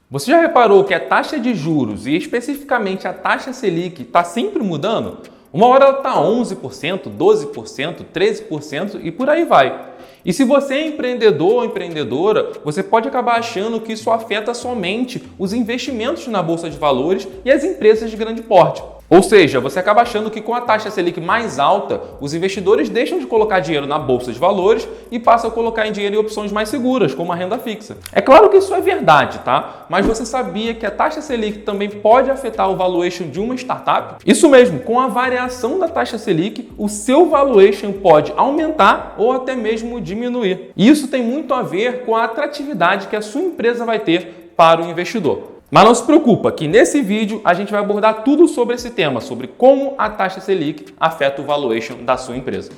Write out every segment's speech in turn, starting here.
Você já reparou que a taxa de juros e especificamente a taxa Selic está sempre mudando? Uma hora ela está 11%, 12%, 13% e por aí vai. E se você é empreendedor ou empreendedora, você pode acabar achando que isso afeta somente os investimentos na bolsa de valores e as empresas de grande porte. Ou seja, você acaba achando que com a taxa Selic mais alta, os investidores deixam de colocar dinheiro na bolsa de valores e passam a colocar dinheiro em opções mais seguras, como a renda fixa. É claro que isso é verdade, tá? Mas você sabia que a taxa Selic também pode afetar o valuation de uma startup? Isso mesmo, com a variação da taxa Selic, o seu valuation pode aumentar ou até mesmo diminuir. E isso tem muito a ver com a atratividade que a sua empresa vai ter para o investidor. Mas não se preocupa que nesse vídeo a gente vai abordar tudo sobre esse tema, sobre como a taxa Selic afeta o valuation da sua empresa.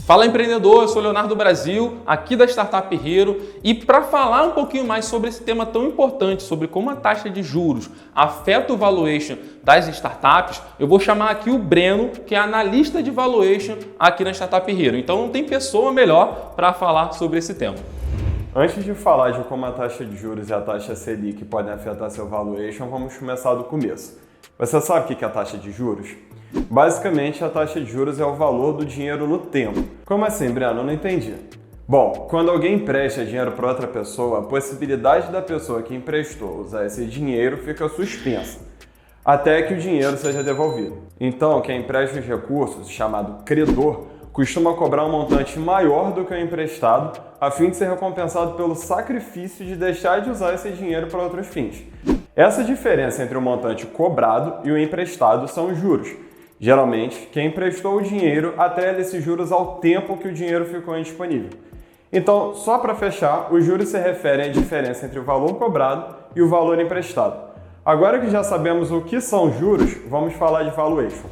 Fala empreendedor, eu sou Leonardo Brasil, aqui da Startup Hero, e para falar um pouquinho mais sobre esse tema tão importante, sobre como a taxa de juros afeta o valuation das startups, eu vou chamar aqui o Breno, que é analista de valuation aqui na Startup Hero. Então não tem pessoa melhor para falar sobre esse tema. Antes de falar de como a taxa de juros e a taxa Selic podem afetar seu valuation, vamos começar do começo. Você sabe o que é a taxa de juros? Basicamente, a taxa de juros é o valor do dinheiro no tempo. Como assim, Breno? Eu não entendi. Bom, quando alguém empresta dinheiro para outra pessoa, a possibilidade da pessoa que emprestou usar esse dinheiro fica suspensa, até que o dinheiro seja devolvido. Então, quem empresta os recursos, chamado credor, costuma cobrar um montante maior do que o emprestado, a fim de ser recompensado pelo sacrifício de deixar de usar esse dinheiro para outros fins. Essa diferença entre o montante cobrado e o emprestado são os juros. Geralmente, quem emprestou o dinheiro atrela esses juros ao tempo que o dinheiro ficou indisponível. Então, só para fechar, os juros se referem à diferença entre o valor cobrado e o valor emprestado. Agora que já sabemos o que são juros, vamos falar de valuation.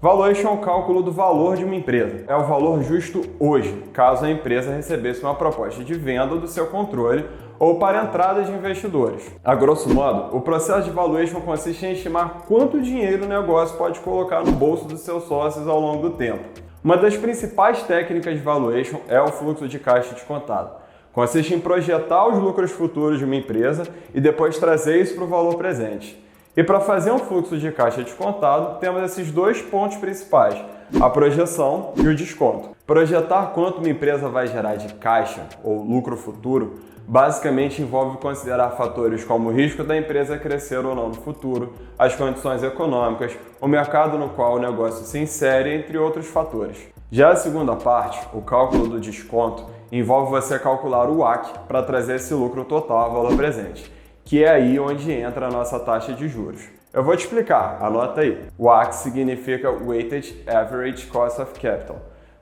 Valuation é o cálculo do valor de uma empresa. É o valor justo hoje, caso a empresa recebesse uma proposta de venda do seu controle ou para entrada de investidores. A grosso modo, o processo de valuation consiste em estimar quanto dinheiro o negócio pode colocar no bolso dos seus sócios ao longo do tempo. Uma das principais técnicas de valuation é o fluxo de caixa descontado. Consiste em projetar os lucros futuros de uma empresa e depois trazer isso para o valor presente. E para fazer um fluxo de caixa descontado, temos esses dois pontos principais, a projeção e o desconto. Projetar quanto uma empresa vai gerar de caixa ou lucro futuro basicamente envolve considerar fatores como o risco da empresa crescer ou não no futuro, as condições econômicas, o mercado no qual o negócio se insere, entre outros fatores. Já a segunda parte, o cálculo do desconto, envolve você calcular o WACC para trazer esse lucro total ao valor presente, que é aí onde entra a nossa taxa de juros. Eu vou te explicar, anota aí. WACC significa Weighted Average Cost of Capital,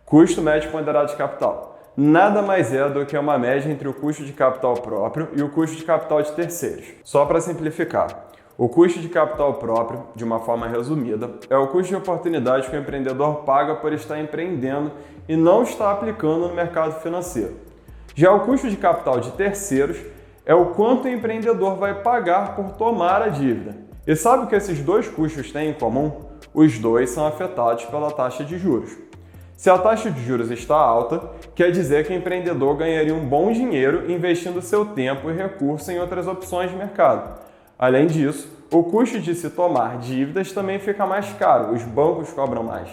custo médio ponderado de capital. Nada mais é do que uma média entre o custo de capital próprio e o custo de capital de terceiros. Só para simplificar, o custo de capital próprio, de uma forma resumida, é o custo de oportunidade que o empreendedor paga por estar empreendendo e não está aplicando no mercado financeiro. Já o custo de capital de terceiros é o quanto o empreendedor vai pagar por tomar a dívida. E sabe o que esses dois custos têm em comum? Os dois são afetados pela taxa de juros. Se a taxa de juros está alta, quer dizer que o empreendedor ganharia um bom dinheiro investindo seu tempo e recurso em outras opções de mercado. Além disso, o custo de se tomar dívidas também fica mais caro, os bancos cobram mais.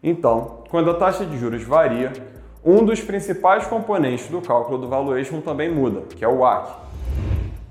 Então, quando a taxa de juros varia, um dos principais componentes do cálculo do valuation também muda, que é o WACC.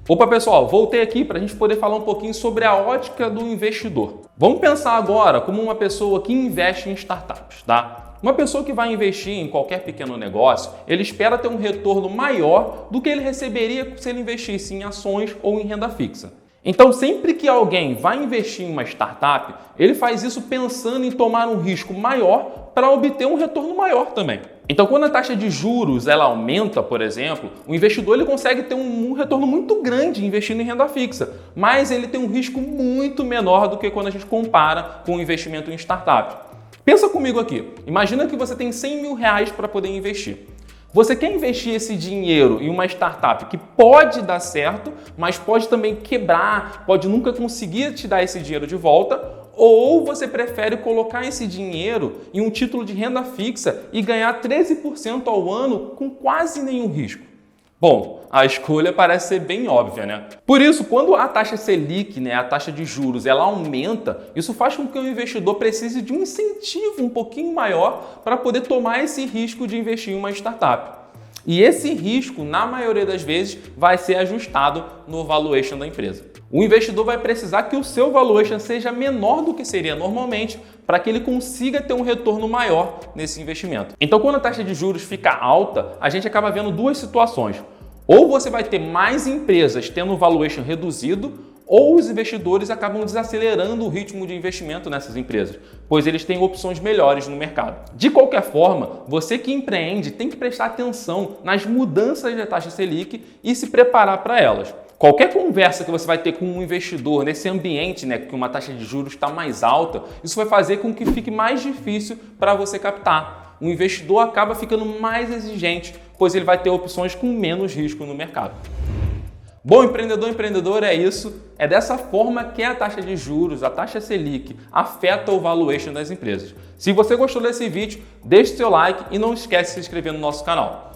Opa pessoal, voltei aqui para a gente poder falar um pouquinho sobre a ótica do investidor. Vamos pensar agora como uma pessoa que investe em startups, tá? Uma pessoa que vai investir em qualquer pequeno negócio, ele espera ter um retorno maior do que ele receberia se ele investisse em ações ou em renda fixa. Então, sempre que alguém vai investir em uma startup, ele faz isso pensando em tomar um risco maior para obter um retorno maior também. Então, quando a taxa de juros ela aumenta, por exemplo, o investidor ele consegue ter um retorno muito grande investindo em renda fixa, mas ele tem um risco muito menor do que quando a gente compara com o investimento em startup. Pensa comigo aqui, imagina que você tem 100 mil reais para poder investir. Você quer investir esse dinheiro em uma startup que pode dar certo, mas pode também quebrar, pode nunca conseguir te dar esse dinheiro de volta, ou você prefere colocar esse dinheiro em um título de renda fixa e ganhar 13% ao ano com quase nenhum risco? Bom, a escolha parece ser bem óbvia, né? Por isso, quando a taxa Selic, a taxa de juros, ela aumenta, isso faz com que o investidor precise de um incentivo um pouquinho maior para poder tomar esse risco de investir em uma startup. E esse risco, na maioria das vezes, vai ser ajustado no valuation da empresa. O investidor vai precisar que o seu valuation seja menor do que seria normalmente para que ele consiga ter um retorno maior nesse investimento. Então, quando a taxa de juros fica alta, a gente acaba vendo duas situações. Ou você vai ter mais empresas tendo um valuation reduzido, ou os investidores acabam desacelerando o ritmo de investimento nessas empresas, pois eles têm opções melhores no mercado. De qualquer forma, você que empreende tem que prestar atenção nas mudanças da taxa Selic e se preparar para elas. Qualquer conversa que você vai ter com um investidor nesse ambiente, que uma taxa de juros está mais alta, isso vai fazer com que fique mais difícil para você captar. O investidor acaba ficando mais exigente, pois ele vai ter opções com menos risco no mercado. Bom, empreendedor, é isso. É dessa forma que a taxa de juros, a taxa Selic, afeta o valuation das empresas. Se você gostou desse vídeo, deixe seu like e não esquece de se inscrever no nosso canal.